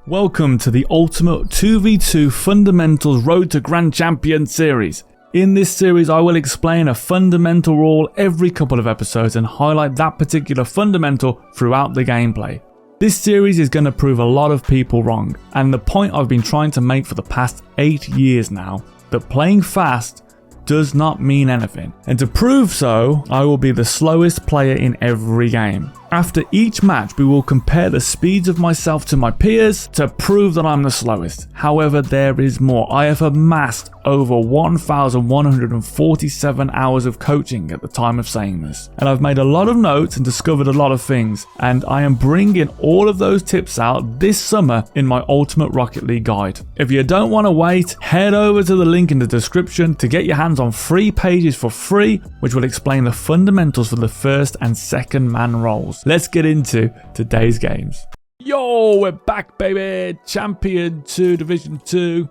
Welcome to the Ultimate 2v2 Fundamentals Road to Grand Champion series. In this series I will explain a fundamental rule every couple of episodes and highlight that particular fundamental throughout the gameplay. This series is going to prove a lot of people wrong, and the point I've been trying to make for the past 8 years now, that playing fast does not mean anything. And to prove so, I will be the slowest player in every game. After each match, we will compare the speeds of myself to my peers to prove that I'm the slowest. However, there is more. I have amassed over 1,147 hours of coaching at the time of saying this. And I've made a lot of notes and discovered a lot of things. And I am bringing all of those tips out this summer in my Ultimate Rocket League guide. If you don't want to wait, head over to the link in the description to get your hands on 3 pages for free, which will explain the fundamentals for the first and second man roles. Let's get into today's games. Yo, we're back, baby. Champion 2, Division 2.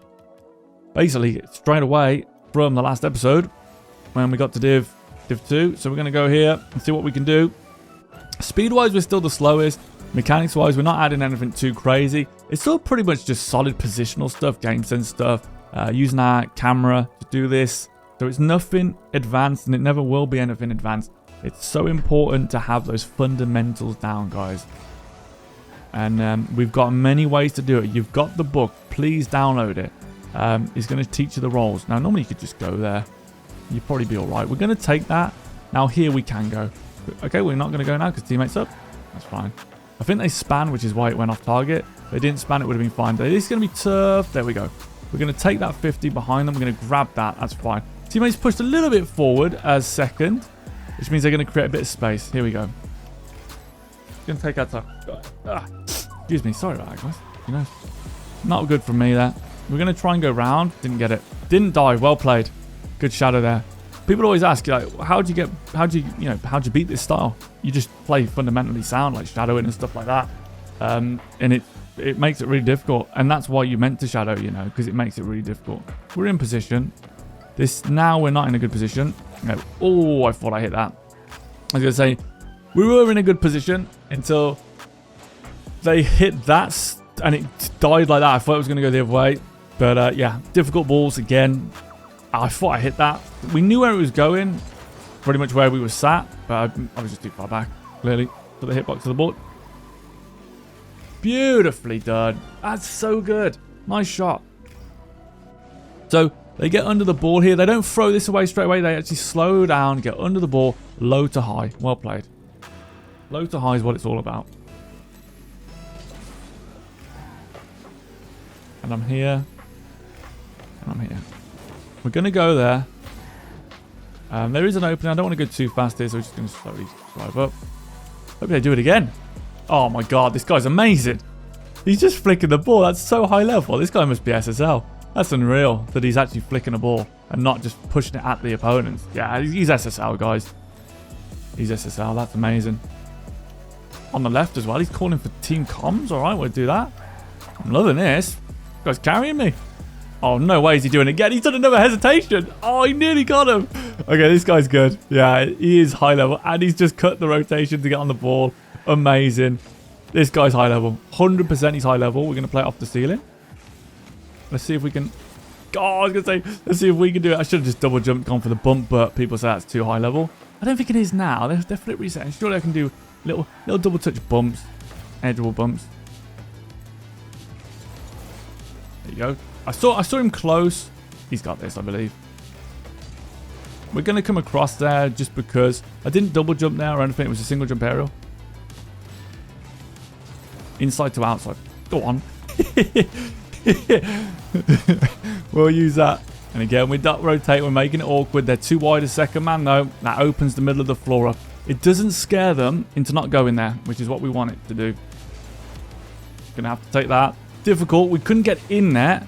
Basically, straight away from the last episode when we got to Div 2. So we're going to go here and see what we can do. Speed-wise, we're still the slowest. Mechanics-wise, we're not adding anything too crazy. It's still pretty much just solid positional stuff, game sense stuff. Using our camera to do this. So it's nothing advanced, and it never will be anything advanced. It's so important to have those fundamentals down, guys. And we've got many ways to do it. You've got the book. Please download it. It's going to teach you the roles. Now, normally you could just go there. You'd probably be all right. We're going to take that. Now, here we can go. Okay, we're not going to go now because teammates up. That's fine. I think they span, which is why it went off target. If they didn't span, it would have been fine. But it's going to be tough. There we go. We're going to take that 50 behind them. We're going to grab that. That's fine. Teammates pushed a little bit forward as second, which means they're going to create a bit of space. Here we go. Going to take our time. Excuse me. Sorry about that, guys. You know, not good from me there. We're going to try and go round. Didn't get it. Didn't die. Well played. Good shadow there. People always ask, like, how'd you beat this style? You just play fundamentally sound, like shadowing and stuff like that. And it makes it really difficult. And that's why you meant to shadow, you know, because it makes it really difficult. We're in position. Now we're not in a good position. No. Oh, I thought I hit that. I was going to say, we were in a good position until they hit that and it died like that. I thought it was going to go the other way. But yeah, difficult balls again. I thought I hit that. We knew where it was going, pretty much where we were sat, but I was just too far back, clearly. Put the hitbox to the board. Beautifully done. That's so good. Nice shot. So they get under the ball here. They don't throw this away straight away. They actually slow down, get under the ball, low to high. Well played. Low to high is what it's all about. And I'm here. And I'm here. We're going to go there. There is an opening. I don't want to go too fast here, so we're just going to slowly drive up. Hope they do it again. Oh my god, this guy's amazing. He's just flicking the ball. That's so high level. This guy must be SSL. That's unreal that he's actually flicking a ball and not just pushing it at the opponents. Yeah, he's SSL, guys. He's SSL. That's amazing. On the left as well. He's calling for team comms. All right, we'll do that. I'm loving this. This guy's carrying me. Oh, no way is he doing it again. He's done another hesitation. Oh, he nearly got him. Okay, this guy's good. Yeah, he is high level. And he's just cut the rotation to get on the ball. Amazing. This guy's high level. 100% he's high level. We're going to play it off the ceiling. Let's see if we can... Oh, I was going to say, let's see if we can do it. I should have just double jumped, gone for the bump, but people say that's too high level. I don't think it is now. They're flip resetting. Surely I can do little double touch bumps. Edgeable bumps. There you go. I saw him close. He's got this, I believe. We're going to come across there just because I didn't double jump there or anything. It was a single jump aerial. Inside to outside. Go on. We'll use that. And again, we duck rotate. We're making it awkward. They're too wide a second man, though. That opens the middle of the floor up. It doesn't scare them into not going there, which is what we want it to do. Gonna have to take that. Difficult. We couldn't get in there.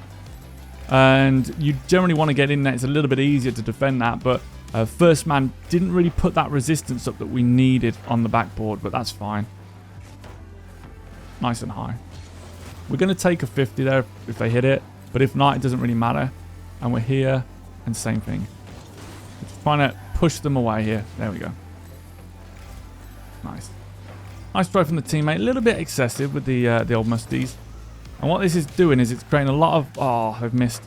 And you generally want to get in there. It's a little bit easier to defend that. But first man didn't really put that resistance up that we needed on the backboard. But that's fine. Nice and high. We're going to take a 50 there if they hit it. But if not, it doesn't really matter. And we're here. And same thing. Just trying to push them away here. There we go. Nice. Nice try from the teammate. A little bit excessive with the old musties. And what this is doing is it's creating a lot of... Oh, I've missed.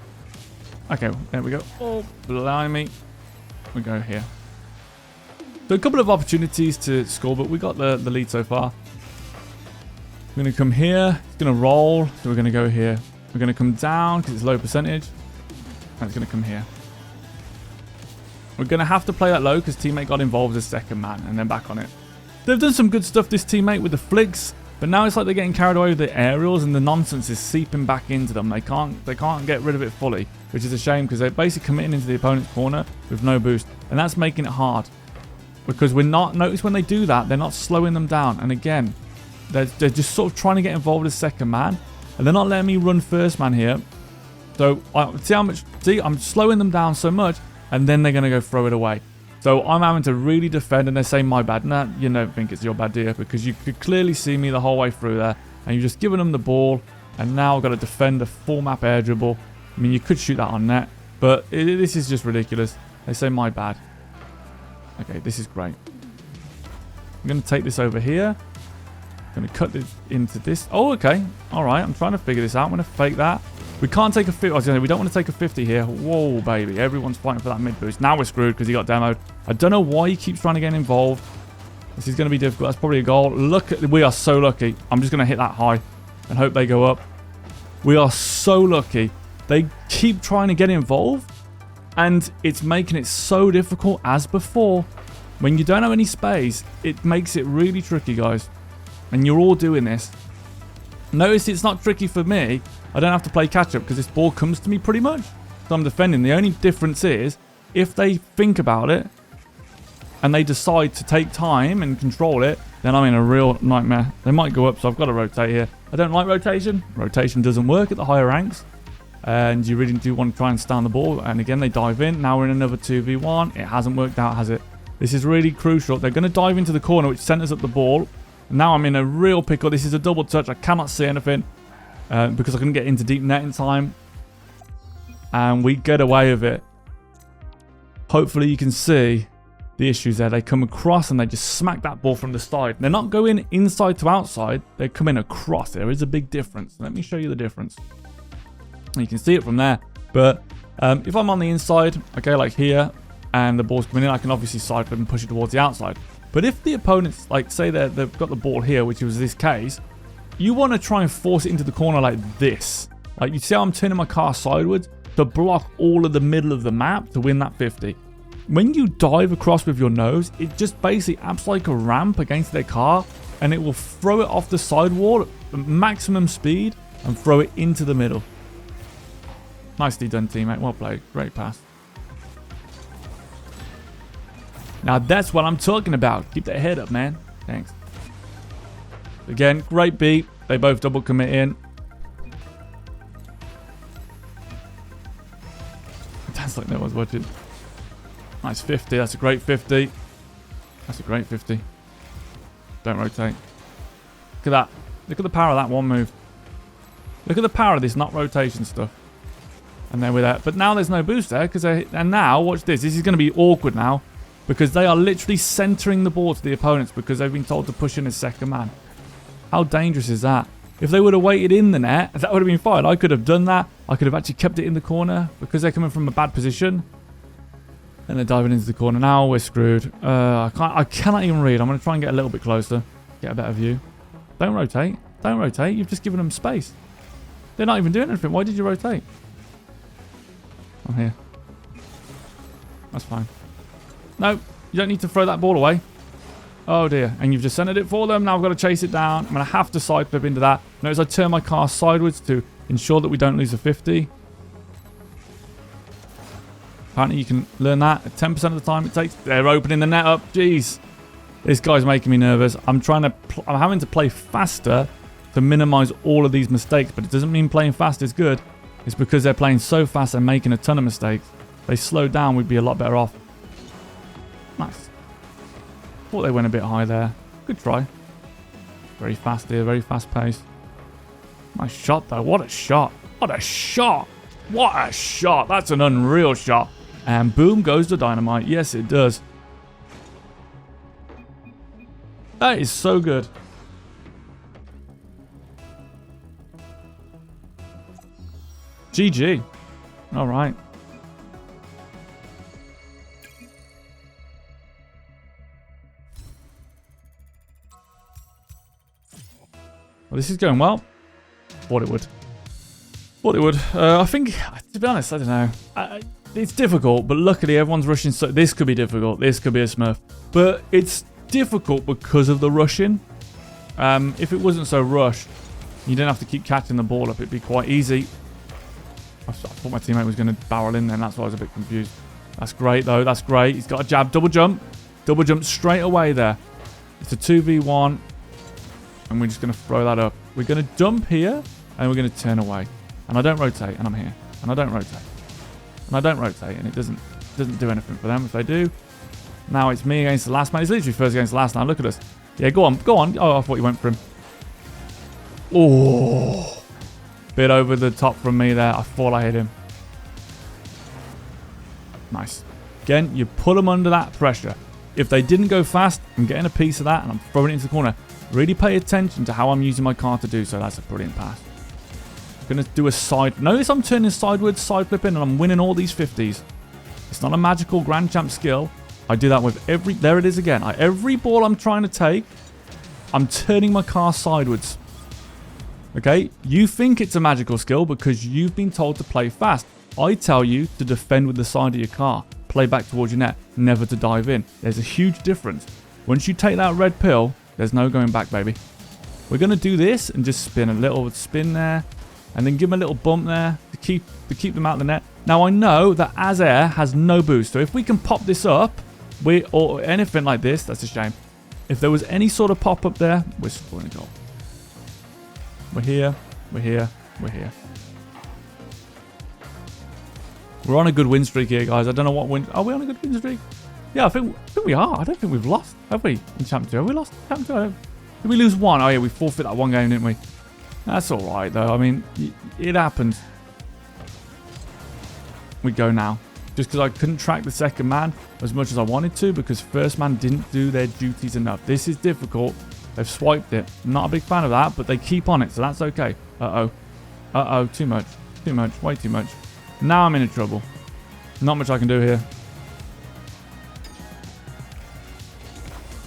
Okay, there we go. Oh, blimey. We go here. So a couple of opportunities to score, but we got the lead so far. We're going to come here. It's going to roll. So we're going to go here. We're going to come down because it's low percentage. And it's going to come here. We're going to have to play that low because teammate got involved as second man and then back on it. They've done some good stuff, this teammate, with the flicks. But now it's like they're getting carried away with the aerials and the nonsense is seeping back into them. They can't get rid of it fully, which is a shame because they're basically committing into the opponent's corner with no boost. And that's making it hard. Because we're not... Notice when they do that, they're not slowing them down. And again, they're just sort of trying to get involved as second man. And they're not letting me run first man here. So, see how much... See, I'm slowing them down so much. And then they're going to go throw it away. So I'm having to really defend, and they're saying my bad. Nah, you don't think it's your bad, do you? Because you could clearly see me the whole way through there, and you've just given them the ball, and now I've got to defend a full map air dribble. I mean, you could shoot that on net, but this is just ridiculous. They say my bad. Okay, this is great. I'm going to take this over here. I'm going to cut this into this. Oh, okay. All right, I'm trying to figure this out. I'm going to fake that. We can't take a 50. I was going to say, we don't want to take a 50 here. Whoa, baby. Everyone's fighting for that mid boost. Now we're screwed because he got demoed. I don't know why he keeps trying to get involved. This is going to be difficult. That's probably a goal. Look, we are so lucky. I'm just going to hit that high and hope they go up. We are so lucky. They keep trying to get involved, and it's making it so difficult as before. When you don't have any space, it makes it really tricky, guys. And you're all doing this. Notice it's not tricky for me. I don't have to play catch-up because this ball comes to me pretty much. So I'm defending. The only difference is if they think about it and they decide to take time and control it, then I'm in a real nightmare. They might go up, so I've got to rotate here. I don't like rotation. Rotation doesn't work at the higher ranks. And you really do want to try and stand the ball. And again, they dive in. Now we're in another 2v1. It hasn't worked out, has it? This is really crucial. They're going to dive into the corner, which centers up the ball. Now I'm in a real pickle. This is a double touch. I cannot see anything. Because I couldn't get into deep net in time. And we get away with it. Hopefully you can see the issues there. They come across and they just smack that ball from the side. They're not going inside to outside. They're coming across. There is a big difference. Let me show you the difference. You can see it from there. But if I'm on the inside, okay, like here, and the ball's coming in, I can obviously sidestep and push it towards the outside. But if the opponents, like say they've got the ball here, which was this case, you want to try and force it into the corner like this. Like you see how I'm turning my car sideways to block all of the middle of the map to win that 50. When you dive across with your nose, it just basically acts like a ramp against their car, and it will throw it off the sidewall at maximum speed and throw it into the middle. Nicely done, teammate. Well played. Great pass. Now that's what I'm talking about. Keep that head up, man. Thanks. Again, great beat. They both double commit in. That's like no one's watching. Nice 50. That's a great 50. That's a great 50. Don't rotate. Look at that. Look at the power of that one move. Look at the power of this not rotation stuff. And then with that. But now there's no boost there. And now, watch this. This is going to be awkward now. Because they are literally centering the ball to the opponents because they've been told to push in as second man. How dangerous is that? If they would have waited in the net, that would have been fine. I could have done that. I could have actually kept it in the corner because they're coming from a bad position. And they're diving into the corner. Now we're screwed. I cannot even read. I'm going to try and get a little bit closer. Get a better view. Don't rotate. Don't rotate. You've just given them space. They're not even doing anything. Why did you rotate? I'm here. That's fine. No, you don't need to throw that ball away. Oh dear, and you've just centered it for them. Now I've got to chase it down. I'm going to have to side flip into that. Notice I turn my car sideways to ensure that we don't lose a 50. Apparently you can learn that 10% of the time it takes. They're opening the net up. Jeez. This guy's making me nervous. I'm having to play faster to minimize all of these mistakes, but it doesn't mean playing fast is good. It's because they're playing so fast and making a ton of mistakes. If they slow down, we'd be a lot better off. Nice. Thought they went a bit high there. Good try. Very fast here, very fast pace. Nice shot though. What a shot. What a shot. What a shot. That's an unreal shot. And boom goes the dynamite. Yes, it does. That is so good. GG. All right. Well, this is going well. Thought it would. Thought it would. I think, to be honest, I don't know. It's difficult, but luckily everyone's rushing. So this could be difficult. This could be a smurf. But it's difficult because of the rushing. If it wasn't so rushed, you didn't have to keep catching the ball up. It'd be quite easy. I thought my teammate was going to barrel in then. That's why I was a bit confused. That's great, though. That's great. He's got a jab. Double jump. Double jump straight away there. It's a 2v1. And we're just going to throw that up. We're going to dump here. And we're going to turn away. And I don't rotate. And I'm here. And I don't rotate. And I don't rotate. And it doesn't do anything for them if they do. Now it's me against the last man. He's literally first against the last now. Look at us. Yeah, go on. Go on. Oh, I thought you went for him. Oh. Bit over the top from me there. I thought I hit him. Nice. Again, you put them under that pressure. If they didn't go fast, I'm getting a piece of that and I'm throwing it into the corner. Really pay attention to how I'm using my car to do so. That's a brilliant pass. I'm going to do a side. Notice I'm turning sideways, side flipping, and I'm winning all these 50s. It's not a magical Grand Champ skill. I do that with every... There it is again. Every ball I'm trying to take, I'm turning my car sideways. Okay? You think it's a magical skill because you've been told to play fast. I tell you to defend with the side of your car. Play back towards your net. Never to dive in. There's a huge difference. Once you take that red pill, there's no going back, baby. We're going to do this and just spin a little spin there. And then give them a little bump there to keep them out of the net. Now, I know that As Air has no boost. So if we can pop this up, or anything like this, that's a shame. If there was any sort of pop up there, we're scoring a goal. We're here. We're here. We're here. We're on a good win streak here, guys. I don't know what win... Are we on a good win streak? Yeah, I think we are. I don't think we've lost, have we, in Champ 2? Have we lost Champ 2? Did we lose one? Oh, yeah, we forfeit that one game, didn't we? That's all right, though. I mean, it happened. We go now. Just because I couldn't track the second man as much as I wanted to because first man didn't do their duties enough. This is difficult. They've swiped it. Not a big fan of that, but they keep on it, so that's okay. Uh-oh. Uh-oh, too much. Too much. Way too much. Now I'm in trouble. Not much I can do here.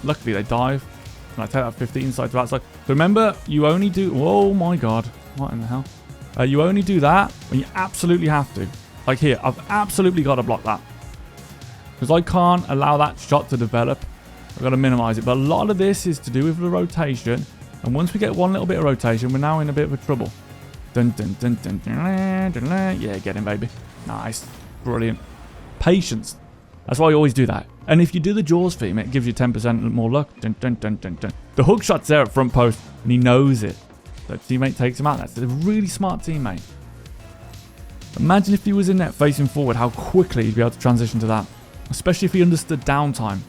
Luckily, they dive. And I take that 50 inside to outside. So remember, you only do... Oh, my God. What in the hell? You only do that when you absolutely have to. Like here, I've absolutely got to block that. Because I can't allow that shot to develop. I've got to minimize it. But a lot of this is to do with the rotation. And once we get one little bit of rotation, we're now in a bit of a trouble. Dun, dun, dun, dun, dun, dun, dun, dun. Yeah, get him, baby. Nice. Brilliant. Patience. That's why I always do that. And if you do the Jaws theme, it gives you 10% more luck. Dun, dun, dun, dun, dun. The hook shot's there at front post, and he knows it. So teammate takes him out. That's a really smart teammate. Imagine if he was in net facing forward, how quickly he'd be able to transition to that. Especially if he understood downtime.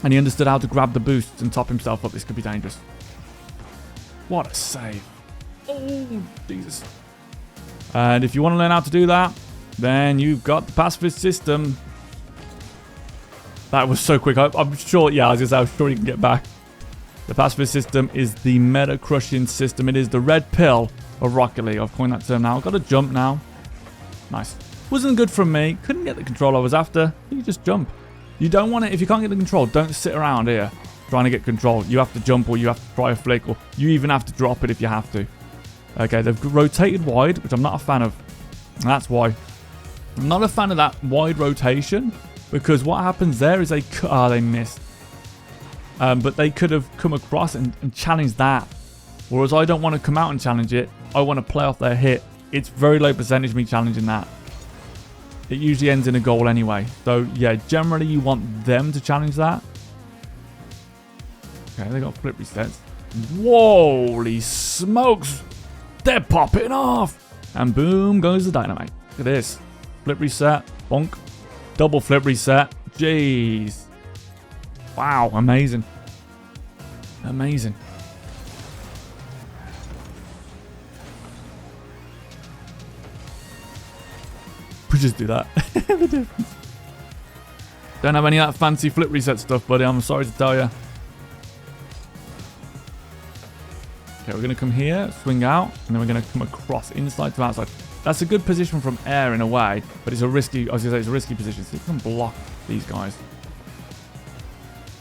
And he understood how to grab the boosts and top himself up. This could be dangerous. What a save. Oh, Jesus. And if you want to learn how to do that, then you've got the Pacifist System. That was so quick. I'm sure, yeah, I was going to say, I'm sure you can get back. The Pacifist System is the meta crushing system. It is the red pill of Rocket League. I've coined that term now. I've got to jump now. Nice. Wasn't good from me. Couldn't get the control I was after. You just jump. You don't want to, if you can't get the control, don't sit around here trying to get control. You have to jump or you have to try a flick or you even have to drop it if you have to. Okay, they've rotated wide, which I'm not a fan of. And that's why. I'm not a fan of that wide rotation because what happens there is they missed. But they could have come across and challenged that. Whereas I don't want to come out and challenge it. I want to play off their hit. It's very low percentage me challenging that. It usually ends in a goal anyway. So, yeah, generally you want them to challenge that. Okay, they got flip resets. Holy smokes! They're popping off! And boom goes the dynamite. Look at this. Flip reset. Bonk. Double flip reset. Jeez. Wow, amazing. Amazing. We just do that. The difference. Don't have any of that fancy flip reset stuff, buddy. I'm sorry to tell you. Okay, we're going to come here, swing out, and then we're going to come across inside to outside. That's a good position from air in a way, but it's a risky, I was going to say it's a risky position. So you can block these guys.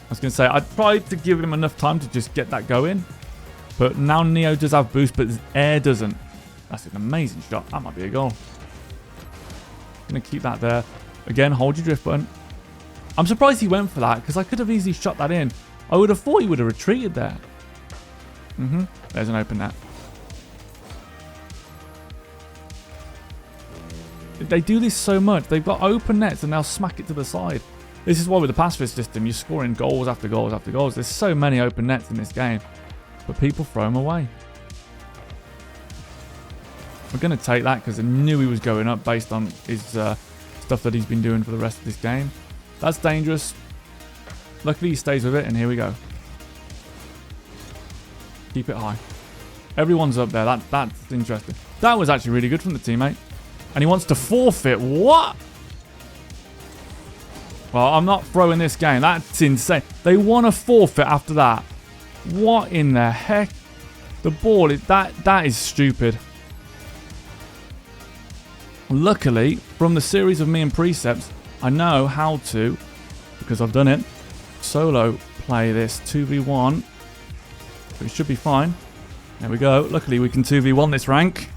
I was going to say, I tried to give him enough time to just get that going. But now Neo does have boost, but his air doesn't. That's an amazing shot. That might be a goal. Going to keep that there. Again, hold your drift button. I'm surprised he went for that, because I could have easily shot that in. I would have thought he would have retreated there. There's an open net. They do this so much. They've got open nets and they'll smack it to the side. This is why with the Pacifist System, you're scoring goals after goals after goals. There's so many open nets in this game. But people throw them away. We're going to take that because I knew he was going up based on his stuff that he's been doing for the rest of this game. That's dangerous. Luckily he stays with it, and here we go. Keep it high. Everyone's up there. That's interesting. That was actually really good from the teammate. And he wants to forfeit. What? Well, I'm not throwing this game. That's insane. They want to forfeit after that. What in the heck? The ball, that is stupid. Luckily, from the series of me and Precepts, I know how to, because I've done it, solo play this 2v1. So it should be fine. There we go. Luckily, we can 2v1 this rank.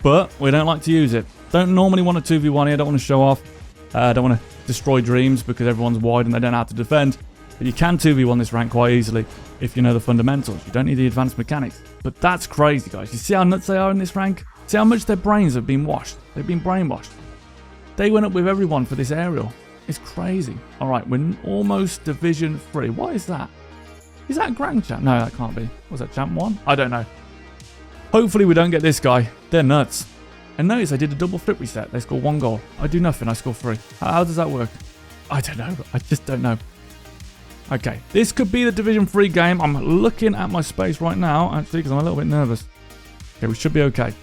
But we don't like to use it. Don't normally want to 2v1 here. Don't want to show off. Don't want to destroy dreams because everyone's wide and they don't know how to defend. But you can 2v1 this rank quite easily if you know the fundamentals. You don't need the advanced mechanics. But that's crazy, guys. You see how nuts they are in this rank? See how much their brains have been washed? They've been brainwashed. They went up with everyone for this aerial. It's crazy. All right, we're almost Division 3. What is that? Is that Grand Champ? No, that can't be. Was that Champ 1? I don't know. Hopefully we don't get this guy. They're nuts. And notice I did a double flip reset. They score 1 goal. I do nothing. I score 3. How does that work? I don't know. I just don't know. Okay, this could be the Division 3 game. I'm looking at my space right now, actually, because I'm a little bit nervous. Okay, we should be okay.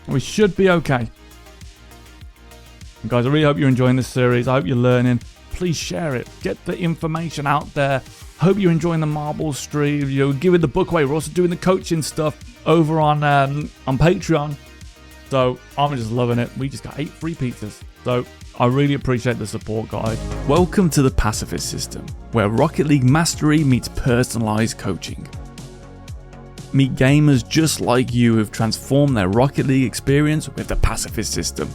We should be okay. And guys, I really hope you're enjoying this series. I hope you're learning. Please share it. Get the information out there. Hope you're enjoying the marble stream. You're giving the book away. We're also doing the coaching stuff over on Patreon. So I'm just loving it. We just got 8 free pizzas. So I really appreciate the support, guys. Welcome to the Pacifist System, where Rocket League Mastery meets personalized coaching. Meet gamers just like you who've transformed their Rocket League experience with the Pacifist System.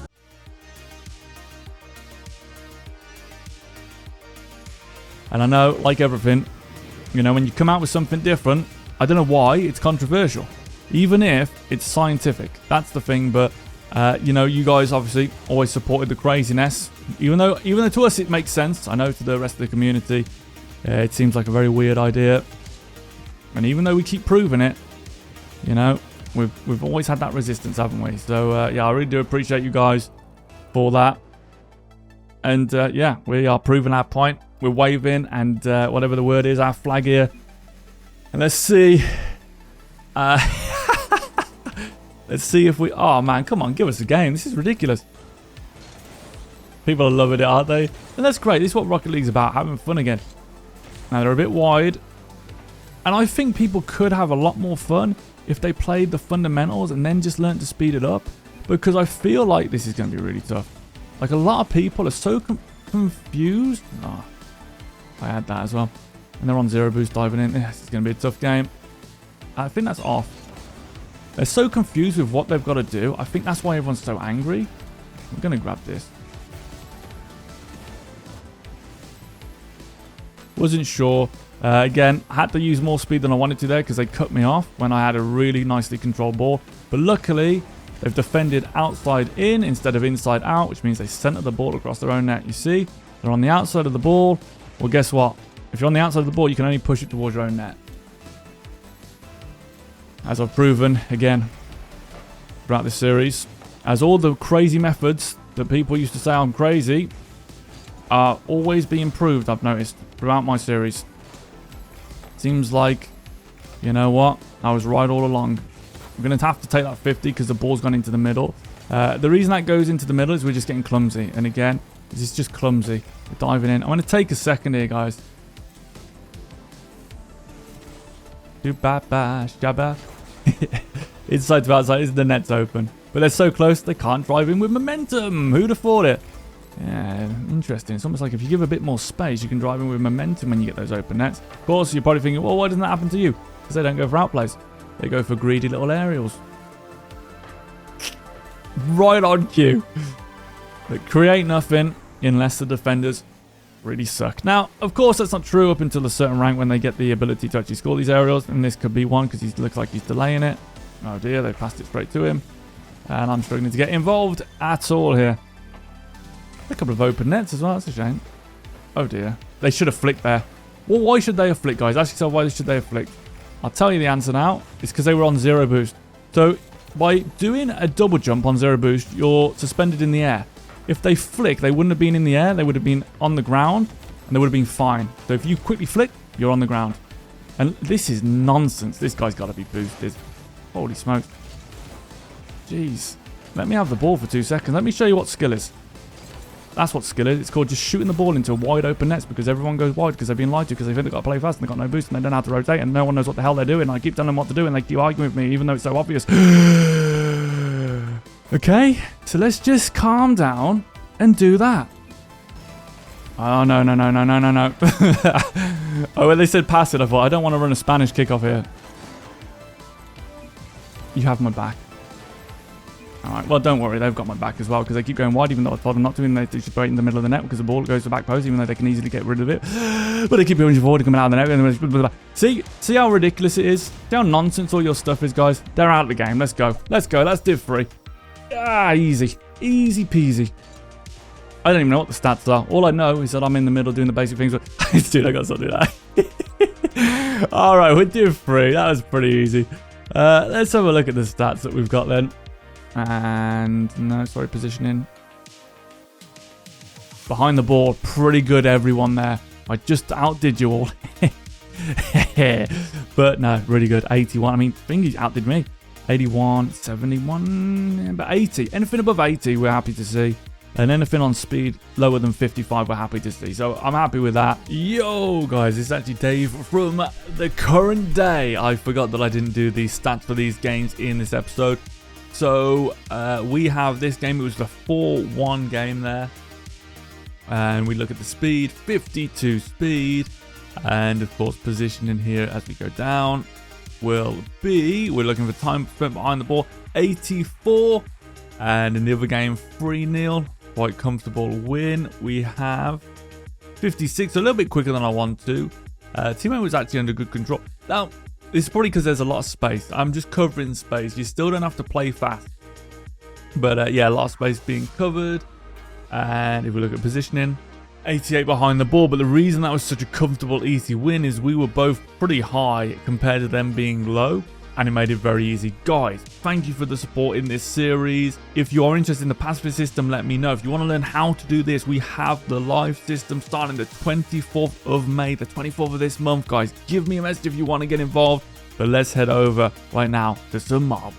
And I know, like everything, you know, when you come out with something different, I don't know why, it's controversial. Even if it's scientific. That's the thing, but, you know, you guys obviously always supported the craziness. Even though to us it makes sense, I know to the rest of the community, it seems like a very weird idea. And even though we keep proving it, you know, we've always had that resistance, haven't we? So, yeah, I really do appreciate you guys for that. And, yeah, we are proving our point. We're waving and whatever the word is, our flag here. And let's see. Let's see if we... Oh, man, come on, give us a game. This is ridiculous. People are loving it, aren't they? And that's great. This is what Rocket League's about, having fun again. Now, they're a bit wide. And I think people could have a lot more fun if they played the fundamentals and then just learned to speed it up. Because I feel like this is going to be really tough. Like, a lot of people are so confused. Oh, I had that as well. And they're on 0 boost diving in. This is going to be a tough game. I think that's off. They're so confused with what they've got to do. I think that's why everyone's so angry. I'm going to grab this. Wasn't sure. Again, I had to use more speed than I wanted to there because they cut me off when I had a really nicely controlled ball. But luckily, they've defended outside in instead of inside out, which means they centered the ball across their own net. You see, they're on the outside of the ball. Well, guess what? If you're on the outside of the ball, you can only push it towards your own net. As I've proven, again, throughout this series, as all the crazy methods that people used to say I'm crazy are always being proved, I've noticed, throughout my series. Seems like, you know what, I was right all along. I'm going to have to take that 50 because the ball's gone into the middle. The reason that goes into the middle is we're just getting clumsy. And again, this is just clumsy. We're diving in. I'm going to take a second here, guys. Inside to outside. The net's open. But they're so close, they can't drive in with momentum. Who'd have thought it? Yeah, interesting. It's almost like if you give a bit more space, you can drive in with momentum when you get those open nets. Of course, you're probably thinking, well, why doesn't that happen to you? Because they don't go for outplays. They go for greedy little aerials. Right on cue. But create nothing unless the defenders really suck. Now, of course, that's not true up until a certain rank when they get the ability to actually score these aerials. And this could be one because he looks like he's delaying it. Oh dear, they passed it straight to him. And I'm struggling to get involved at all here. A couple of open nets as well. That's a shame. Oh dear. They should have flicked there. Well, why should they have flicked, guys? Ask yourself, why should they have flicked? I'll tell you the answer now. It's because they were on 0 boost. So by doing a double jump on 0 boost, you're suspended in the air. If they flick, they wouldn't have been in the air. They would have been on the ground and they would have been fine. So if you quickly flick, you're on the ground. And this is nonsense. This guy's got to be boosted. Holy smokes. Jeez. Let me have the ball for 2 seconds. Let me show you what skill is. That's what skill is. It's called just shooting the ball into wide open nets because everyone goes wide because they've been lied to because they think they've got to play fast and they've got no boost and they don't know how to rotate and no one knows what the hell they're doing. I keep telling them what to do and they keep arguing with me even though it's so obvious. Okay, so let's just calm down and do that. Oh, no. Oh, when they said pass it, I thought, I don't want to run a Spanish kickoff here. You have my back. Alright, well, don't worry, they've got my back as well because they keep going wide even though I told them not to and they should put it in the middle of the net because the ball goes to the back post even though they can easily get rid of it. But they keep going forward and coming out of the net. And see how ridiculous it is? See how nonsense all your stuff is, guys? They're out of the game. Let's go. Let's go. That's div 3. Ah, easy. Easy peasy. I don't even know what the stats are. All I know is that I'm in the middle doing the basic things. Dude, I got something to do that. Alright, we're div 3. That was pretty easy. Let's have a look at the stats that we've got then. And no, sorry, positioning. Behind the ball, pretty good everyone there. I just outdid you all. But no, really good. 81. I mean, Thingy outdid me. 81, 71, but 80. Anything above 80, we're happy to see. And anything on speed lower than 55, we're happy to see. So I'm happy with that. Yo, guys, it's actually Dave from the current day. I forgot that I didn't do the stats for these games in this episode. So we have this game. It was the 4-1 game there. And we look at the speed, 52 speed. And of course, positioning here as we go down will be, we're looking for time spent behind the ball, 84. And in the other game, 3-0. Quite comfortable win. We have 56, a little bit quicker than I want to. Teammate was actually under good control. Now, it's probably because there's a lot of space. I'm just covering space. You still don't have to play fast. But yeah, a lot of space being covered. And if we look at positioning, 88 behind the ball. But the reason that was such a comfortable, easy win is we were both pretty high compared to them being low. And it made it very easy. Guys, thank you for the support in this series. If you are interested in the Pacifist System, let me know. If you want to learn how to do this, we have the live system starting the 24th of May, the 24th of this month, guys. Give me a message if you want to get involved. But let's head over right now to some marbles.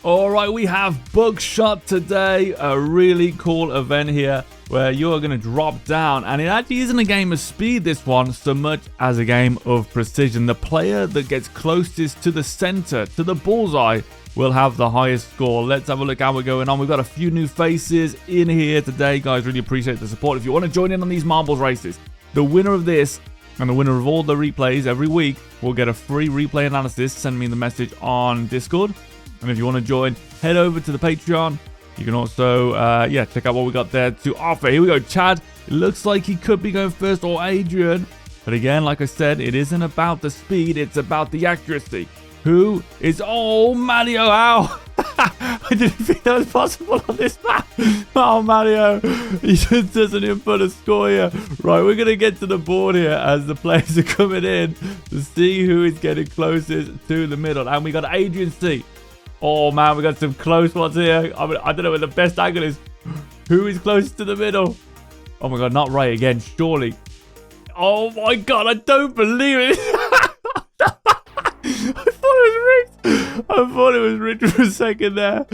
Alright, we have Buckshot today. A really cool event here where you're going to drop down. And it actually isn't a game of speed, this one, so much as a game of precision. The player that gets closest to the center, to the bullseye, will have the highest score. Let's have a look how we're going on. We've got a few new faces in here today, guys. Really appreciate the support. If you want to join in on these marbles races, the winner of this and the winner of all the replays every week will get a free replay analysis. Send me the message on Discord. And if you want to join, head over to the Patreon. You can also, check out what we got there to offer. Here we go, Chad. It looks like he could be going first, or Adrian. But again, like I said, it isn't about the speed. It's about the accuracy. Who is... Oh, Mario, how? I didn't think that was possible on this map. Oh, Mario. He just doesn't even put a score here. Right, we're going to get to the board here as the players are coming in to see who is getting closest to the middle. And we got Adrian C. Oh, man, we got some close ones here. I don't know where the best angle is. Who is closest to the middle? Oh, my God, not Ray again, surely. Oh, my God, I don't believe it. I thought it was rigged for a second there.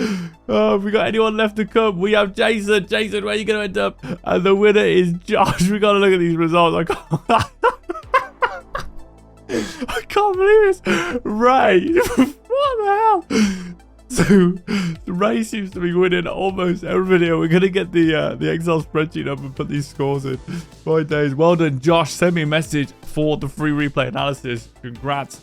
Oh, have we got anyone left to come? We have Jason. Jason, where are you going to end up? And the winner is Josh. We got to look at these results. I can't believe this. Ray. What the hell? So, Ray seems to be winning almost every video. We're going to get the Excel spreadsheet up and put these scores in. My days. Well done, Josh. Send me a message for the free replay analysis. Congrats.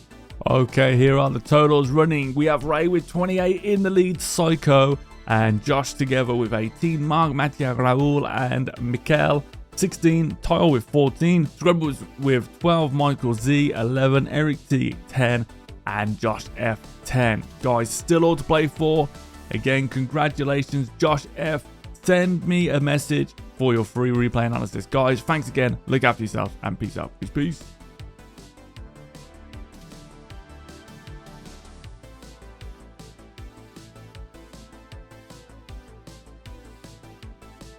Okay, here are the totals running. We have Ray with 28 in the lead, Psycho, and Josh together with 18, Mark, Mattia, Raul, and Mikael 16, Tile with 14, Scrubbles with 12, Michael Z 11, Eric T 10, and Josh F 10. Guys, still all to play for. Again, congratulations, Josh F. Send me a message for your free replay analysis. Guys, thanks again. Look after yourself and peace out. Peace.